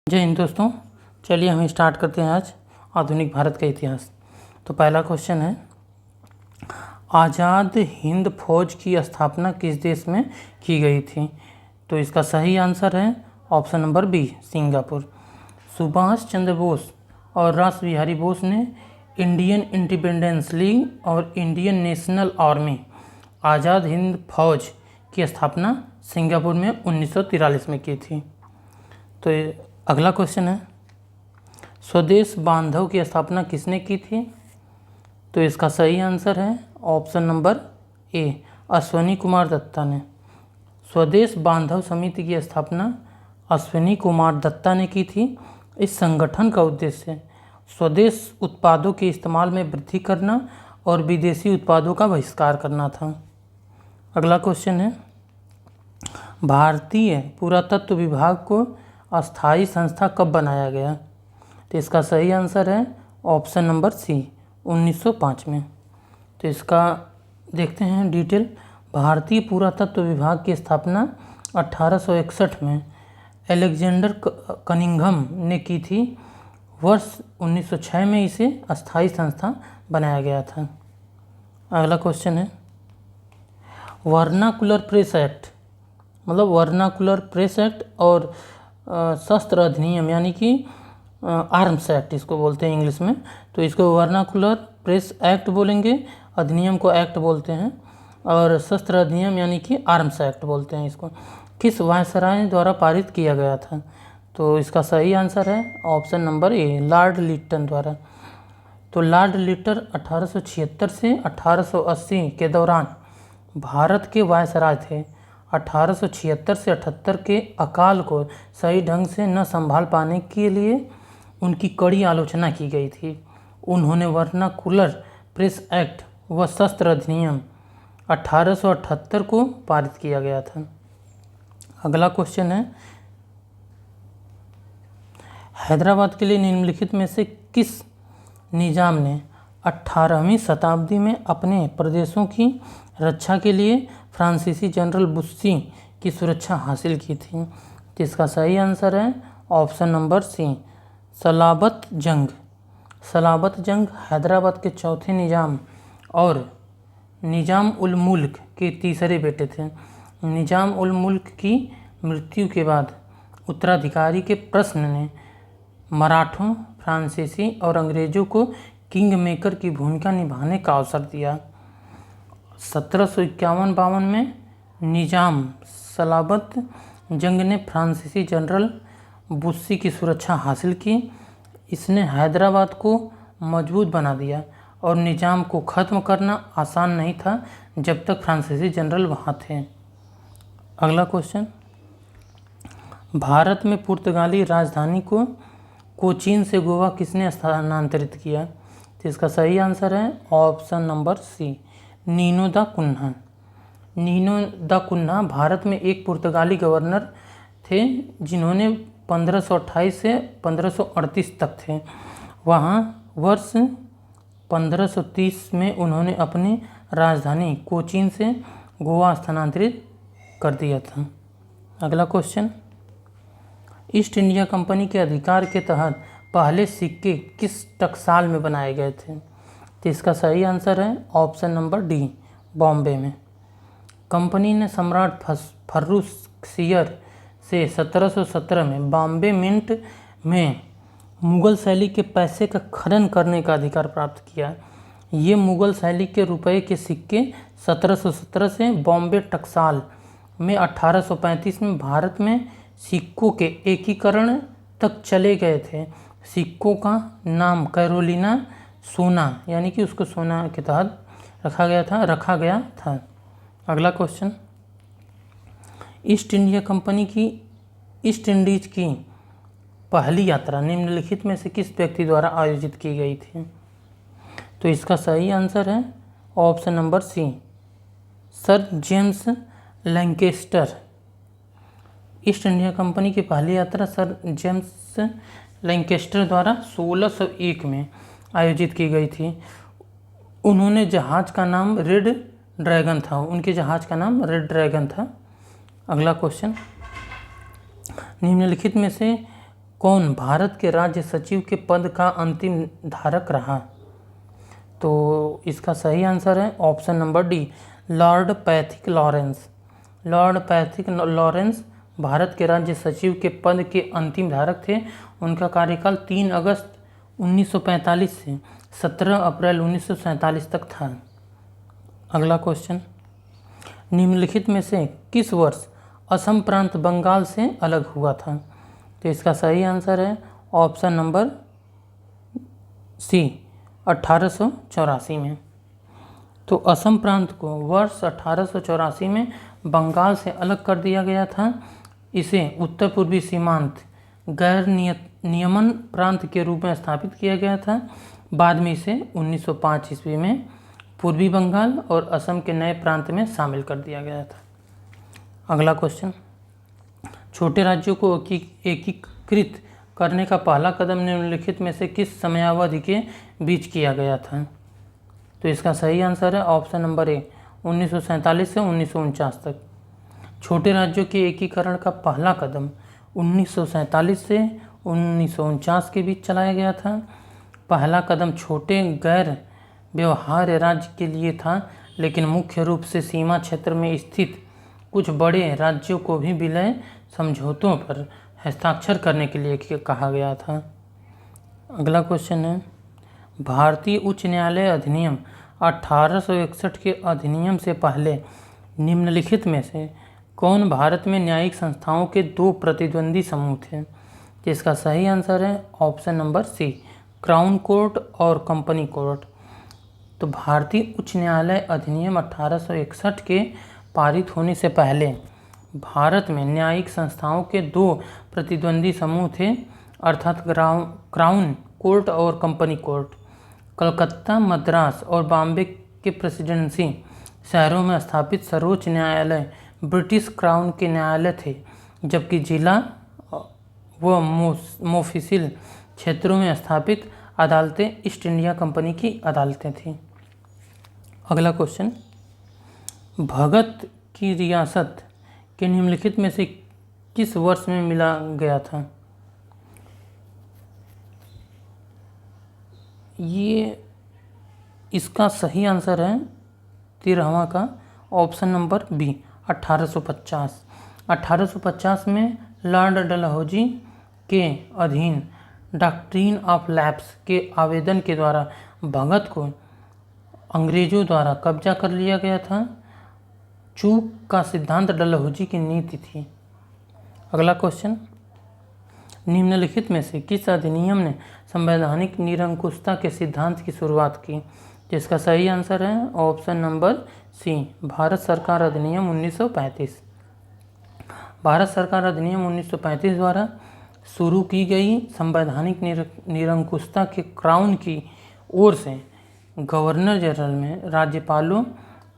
जय हिंद दोस्तों। चलिए हम स्टार्ट करते हैं आज आधुनिक भारत का इतिहास। तो पहला क्वेश्चन है, आज़ाद हिंद फौज की स्थापना किस देश में की गई थी? तो इसका सही आंसर है option number B, Singapore. Subhash Chandra Bose और रास बिहारी बोस ने इंडियन इंडिपेंडेंस लीग और Indian national army Azad Hind Fauj की स्थापना सिंगापुर में 1943 में की थी। तो अगला क्वेश्चन है, स्वदेश बांधव की स्थापना किसने की थी? तो इसका सही आंसर है option number A, Ashwini Kumar Dutta ने। स्वदेश बांधव समिति की स्थापना अश्विनी कुमार दत्ता ने की थी। इस संगठन का उद्देश्य स्वदेश उत्पादों के इस्तेमाल में वृद्धि करना और विदेशी उत्पादों का बहिष्कार करना था। अगला क्वेश्चन है, भारतीय पुरातत्व विभाग को अस्थायी संस्था कब बनाया गया? तो इसका सही आंसर है ऑप्शन नंबर सी, 1905 में। तो इसका देखते हैं डिटेल। भारतीय पुरातत्व विभाग की स्थापना 1861 में अलेक्जेंडर कनिंघम ने की थी। वर्ष 1906 में इसे अस्थायी संस्था बनाया गया था। अगला क्वेश्चन है, वर्नाकुलर प्रेस एक्ट, मतलब वर्नाकुलर प्रेस एक्ट और शस्त्र अधिनियम यानी कि आर्म्स एक्ट इसको बोलते हैं इंग्लिश में। तो इसको वर्नाकुलर प्रेस एक्ट बोलेंगे, अधिनियम को एक्ट बोलते हैं, और शस्त्र अधिनियम यानी कि आर्म्स एक्ट बोलते हैं इसको। किस वायसराय द्वारा पारित किया गया था? तो इसका सही आंसर है ऑप्शन नंबर ए, लॉर्ड लिट्टन द्वारा। तो लॉर्ड लिट्टन 1876 से 1880 के दौरान भारत के वायसराय थे। 1876 से 78 के अकाल को सही ढंग से न संभाल पाने के लिए उनकी कड़ी आलोचना की गई थी। उन्होंने वर्नाकुलर प्रेस एक्ट व शस्त्र अधिनियम 1878 को पारित किया गया था। अगला क्वेश्चन है, हैदराबाद के लिए निम्नलिखित में से किस निजाम ने 18वीं शताब्दी में अपने प्रदेशों की रक्षा के लिए फ्रांसीसी जनरल बुस्सी की सुरक्षा हासिल की थी? तो इसका सही आंसर है ऑप्शन नंबर सी, सलाबत जंग। सलाबत जंग हैदराबाद के चौथे निजाम और निजाम उल मुल्क के तीसरे बेटे थे। निजाम उल मुल्क की मृत्यु के बाद उत्तराधिकारी के प्रश्न ने मराठों, फ्रांसीसी और अंग्रेज़ों को किंग मेकर की भूमिका निभाने का अवसर दिया। 1751-52 में निजाम सलाबत जंग ने फ्रांसीसी जनरल बुस्सी की सुरक्षा हासिल की। इसने हैदराबाद को मजबूत बना दिया और निजाम को ख़त्म करना आसान नहीं था जब तक फ्रांसीसी जनरल वहाँ थे। अगला क्वेश्चन, भारत में पुर्तगाली राजधानी को कोचीन से गोवा किसने स्थानांतरित किया? तो इसका सही आंसर है ऑप्शन नंबर सी, नीनो दा कुन्हा। नीनो दा कुन्हा भारत में एक पुर्तगाली गवर्नर थे जिन्होंने 1528 से 1538 तक थे। वहाँ वर्ष 1530 में उन्होंने अपनी राजधानी कोचीन से गोवा स्थानांतरित कर दिया था। अगला क्वेश्चन, ईस्ट इंडिया कंपनी के अधिकार के तहत पहले सिक्के किस टकसाल में बनाए गए थे? तो इसका सही आंसर है ऑप्शन नंबर डी, बॉम्बे में। कंपनी ने सम्राट फर्रुखसियर से 1717 में बॉम्बे मिंट में मुग़ल शैली के पैसे का खनन करने का अधिकार प्राप्त किया। ये मुग़ल शैली के रुपए के सिक्के 1717 से बॉम्बे टकसाल में 1835 में भारत में सिक्कों के एकीकरण तक चले गए थे। सिक्कों का नाम कैरोलिना सोना यानी कि उसको सोना के तहत रखा गया था। अगला क्वेश्चन, ईस्ट इंडिया कंपनी की ईस्ट इंडीज की पहली यात्रा निम्नलिखित में से किस व्यक्ति द्वारा आयोजित की गई थी? तो इसका सही आंसर है option number C, sir James Lancaster. East India Company की पहली यात्रा सर जेम्स लैंकेस्टर द्वारा 1601 में आयोजित की गई थी। उन्होंने जहाज़ का नाम रेड ड्रैगन था, उनके जहाज़ का नाम रेड ड्रैगन था। अगला क्वेश्चन, निम्नलिखित में से कौन भारत के राज्य सचिव के पद का अंतिम धारक रहा? तो इसका सही आंसर है option number D, Lord Pethick Lawrence. Lord Pethick Lawrence Bharat के राज्य सचिव के पद के अंतिम धारक थे। उनका कार्यकाल 3 अगस्त 1945 से 17 अप्रैल 1947 तक था। अगला क्वेश्चन, निम्नलिखित में से किस वर्ष असम प्रांत बंगाल से अलग हुआ था? तो इसका सही आंसर है ऑप्शन नंबर सी, 1884 में। तो असम प्रांत को वर्ष 1884 में बंगाल से अलग कर दिया गया था। इसे उत्तर पूर्वी सीमांत गैर नियमन प्रांत के रूप में स्थापित किया गया था। बाद में इसे 1905 ईस्वी में पूर्वी बंगाल और असम के नए प्रांत में शामिल कर दिया गया था। अगला क्वेश्चन, छोटे राज्यों को एकीकृत करने का पहला कदम निम्नलिखित में से किस समयावधि के बीच किया गया था? तो इसका सही आंसर है ऑप्शन नंबर ए, 1947 से 1949 तक। छोटे राज्यों के एकीकरण का पहला कदम 1947 से 1949 के बीच चलाया गया था। पहला कदम छोटे गैर व्यवहार्य राज्य के लिए था, लेकिन मुख्य रूप से सीमा क्षेत्र में स्थित कुछ बड़े राज्यों को भी विलय समझौतों पर हस्ताक्षर करने के लिए कहा गया था। अगला क्वेश्चन है, भारतीय उच्च न्यायालय अधिनियम 1861 के अधिनियम से पहले निम्नलिखित में से कौन भारत में न्यायिक संस्थाओं के 2 प्रतिद्वंदी समूह थे? जिसका सही आंसर है option number C, crown court और कंपनी कोर्ट। तो भारतीय उच्च न्यायालय अधिनियम 1861 के पारित होने से पहले भारत में न्यायिक संस्थाओं के 2 प्रतिद्वंदी समूह थे, अर्थात क्राउन कोर्ट और कंपनी कोर्ट। कलकत्ता, मद्रास और बॉम्बे के प्रेसिडेंसी शहरों में स्थापित सर्वोच्च न्यायालय ब्रिटिश क्राउन के न्यायालय थे, जबकि जिला व मोफिसिल क्षेत्रों में स्थापित अदालतें ईस्ट इंडिया कंपनी की अदालतें थीं। अगला क्वेश्चन, भगत की रियासत के निम्नलिखित में से किस वर्ष में मिला गया था? ये इसका सही आंसर है 13वां का ऑप्शन नंबर बी, 1850। 1850 में लॉर्ड डलहौजी के अधीन डॉक्ट्रिन ऑफ लैप्स के आवेदन के द्वारा भगत को अंग्रेजों द्वारा कब्जा कर लिया गया था। चूक का सिद्धांत डलहौजी की नीति थी। अगला क्वेश्चन, निम्नलिखित में से किस अधिनियम ने संवैधानिक निरंकुशता के सिद्धांत की शुरुआत की? जिसका सही आंसर है ऑप्शन नंबर सी, भारत सरकार अधिनियम 1935। भारत सरकार अधिनियम 1935 द्वारा शुरू की गई संवैधानिक निरंकुशता के क्राउन की ओर से गवर्नर जनरल में राज्यपालों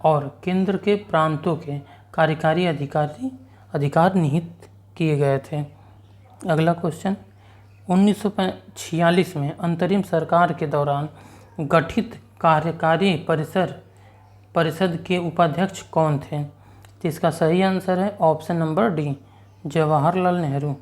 और केंद्र के प्रांतों के कार्यकारी अधिकार निहित किए गए थे। अगला क्वेश्चन, 1946 में अंतरिम सरकार के दौरान गठित कार्यकारी परिषद के उपाध्यक्ष कौन थे? तो इसका सही आंसर है option number D, Jawaharlal Nehru.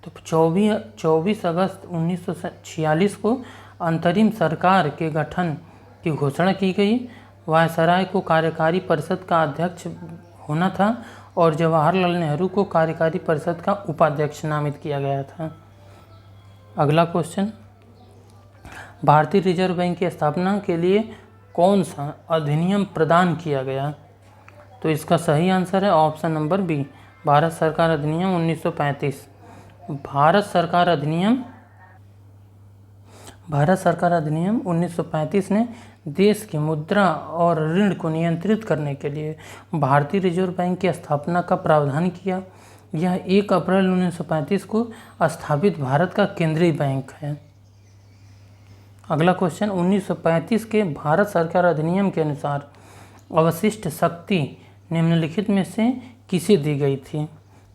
तो 24 अगस्त 1946 को अंतरिम सरकार के गठन की घोषणा की गई। वायसराय को कार्यकारी परिषद का अध्यक्ष होना था और जवाहरलाल नेहरू को कार्यकारी परिषद का उपाध्यक्ष नामित किया गया था। अगला क्वेश्चन, भारतीय रिजर्व बैंक की स्थापना के लिए कौन सा अधिनियम प्रदान किया गया? तो इसका सही आंसर है ऑप्शन नंबर बी, भारत सरकार अधिनियम 1935। भारत सरकार अधिनियम 1935 ने देश की मुद्रा और ऋण को नियंत्रित करने के लिए भारतीय रिजर्व बैंक की स्थापना का प्रावधान किया। यह 1 अप्रैल 1935 को स्थापित भारत का केंद्रीय बैंक है। अगला क्वेश्चन, 1935 के भारत सरकार अधिनियम के अनुसार अवशिष्ट शक्ति निम्नलिखित में से किसे दी गई थी?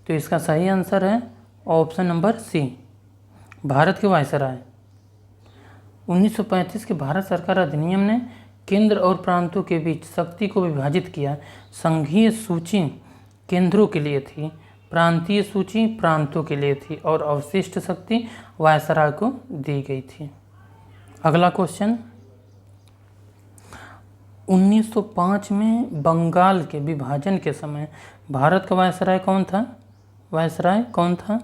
तो इसका सही आंसर है ऑप्शन नंबर सी, भारत के वायसराय। 1935 के भारत सरकार अधिनियम ने केंद्र और प्रांतों के बीच शक्ति को विभाजित किया। संघीय सूची केंद्रों के लिए थी, प्रांतीय सूची प्रांतों के लिए थी और अवशिष्ट शक्ति वायसराय को दी गई थी। अगला क्वेश्चन, 1905 में बंगाल के विभाजन के समय भारत का वायसराय कौन था?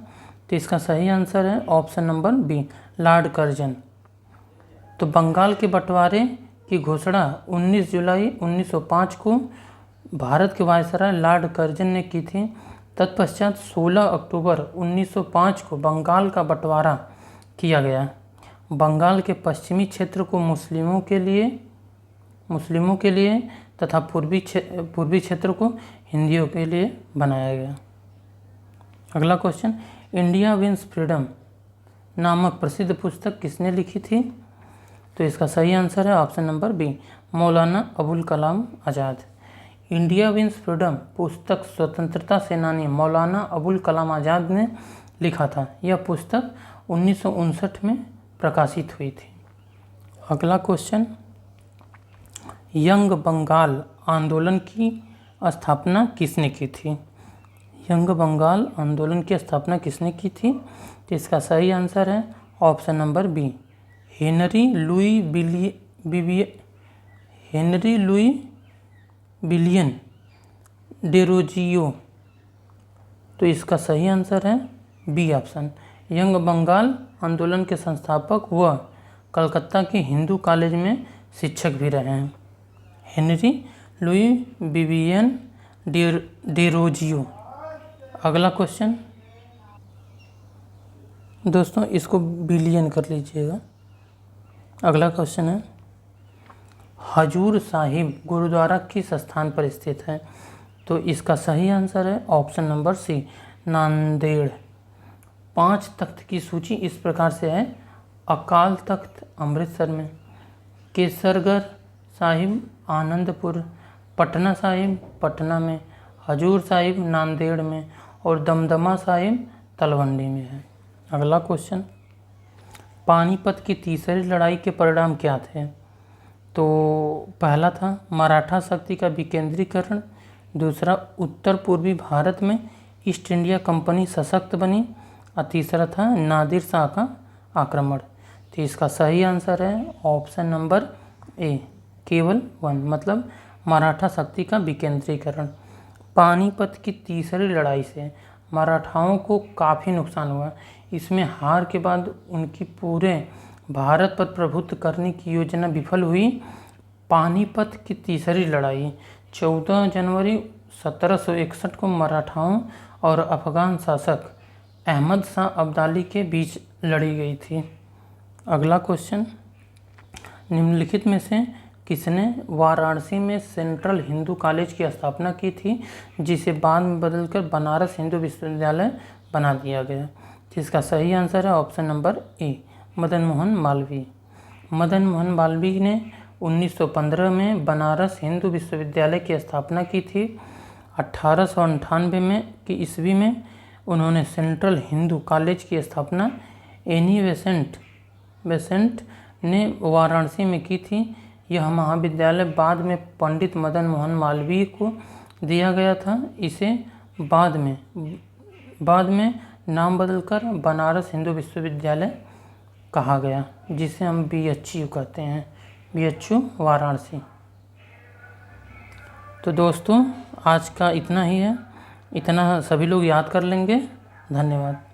तो इसका सही आंसर है option number B, Lord Curzon. तो बंगाल के बंटवारे की घोषणा 19 जुलाई 1905 को भारत के वायसराय लॉर्ड कर्जन ने की थी। तत्पश्चात 16 अक्टूबर 1905 को बंगाल का बंटवारा किया गया। बंगाल के पश्चिमी क्षेत्र को मुस्लिमों के लिए तथा पूर्वी क्षेत्र को हिंदियों के लिए बनाया गया। अगला क्वेश्चन, इंडिया विंस फ्रीडम नामक प्रसिद्ध पुस्तक किसने लिखी थी? तो इसका सही आंसर है option number B, Maulana Abul Kalam Azad. India wins freedom पुस्तक स्वतंत्रता सेनानी मौलाना अबुल कलाम आज़ाद ने लिखा था। यह पुस्तक 1959 में प्रकाशित हुई थी। अगला क्वेश्चन, यंग बंगाल आंदोलन की स्थापना किसने की थी? यंग बंगाल आंदोलन की स्थापना किसने की थी? तो इसका सही आंसर है option number B, Henry Louis William Derozio. तो इसका सही आंसर है बी ऑप्शन। यंग बंगाल आंदोलन के संस्थापक व कलकत्ता के हिंदू कॉलेज में शिक्षक भी रहे हैं, हेनरी लुई विवियन डेरोजियो। अगला क्वेश्चन, दोस्तों इसको बिलियन कर लीजिएगा। अगला क्वेश्चन है, हजूर साहिब गुरुद्वारा किस स्थान पर स्थित है? तो इसका सही आंसर है ऑप्शन नंबर सी, नांदेड़। 5 तख्त की सूची इस प्रकार से है, अकाल तख्त अमृतसर में, केसरगढ़ साहिब आनंदपुर, पटना साहिब पटना में, हजूर साहिब नांदेड़ में और दमदमा साहिब तलवंडी में है। अगला क्वेश्चन, पानीपत की तीसरी लड़ाई के परिणाम क्या थे? तो पहला था मराठा शक्ति का विकेंद्रीकरण, दूसरा उत्तर पूर्वी भारत में ईस्ट इंडिया कंपनी सशक्त बनी और तीसरा था नादिर शाह का आक्रमण। तो इसका सही आंसर है ऑप्शन नंबर ए, केवल 1, मतलब मराठा शक्ति का विकेंद्रीकरण। पानीपत की तीसरी लड़ाई से मराठाओं को काफ़ी नुकसान हुआ। इसमें हार के बाद उनकी पूरे भारत पर प्रभुत्व करने की योजना विफल हुई। पानीपत की तीसरी लड़ाई 14 जनवरी 1761 को मराठाओं और अफगान शासक अहमद शाह अब्दाली के बीच लड़ी गई थी। अगला क्वेश्चन, निम्नलिखित में से किसने वाराणसी में सेंट्रल हिंदू कॉलेज की स्थापना की थी, जिसे बाद में बदलकर बनारस हिंदू विश्वविद्यालय बना दिया गया? जिसका सही आंसर है ऑप्शन नंबर ए, मदन मोहन मालवीय। मदन मोहन मालवीय ने 1915 में बनारस हिंदू विश्वविद्यालय की स्थापना की थी। 1898 में की ईस्वी में उन्होंने सेंट्रल हिंदू कॉलेज की स्थापना एनी बेसेंट ने वाराणसी में की थी। यह महाविद्यालय बाद में पंडित मदन मोहन मालवीय को दिया गया था। इसे बाद में नाम बदलकर बनारस हिंदू विश्वविद्यालय कहा गया, जिसे हम BHU कहते हैं, BHU वाराणसी। तो दोस्तों आज का इतना ही है, इतना सभी लोग याद कर लेंगे। धन्यवाद।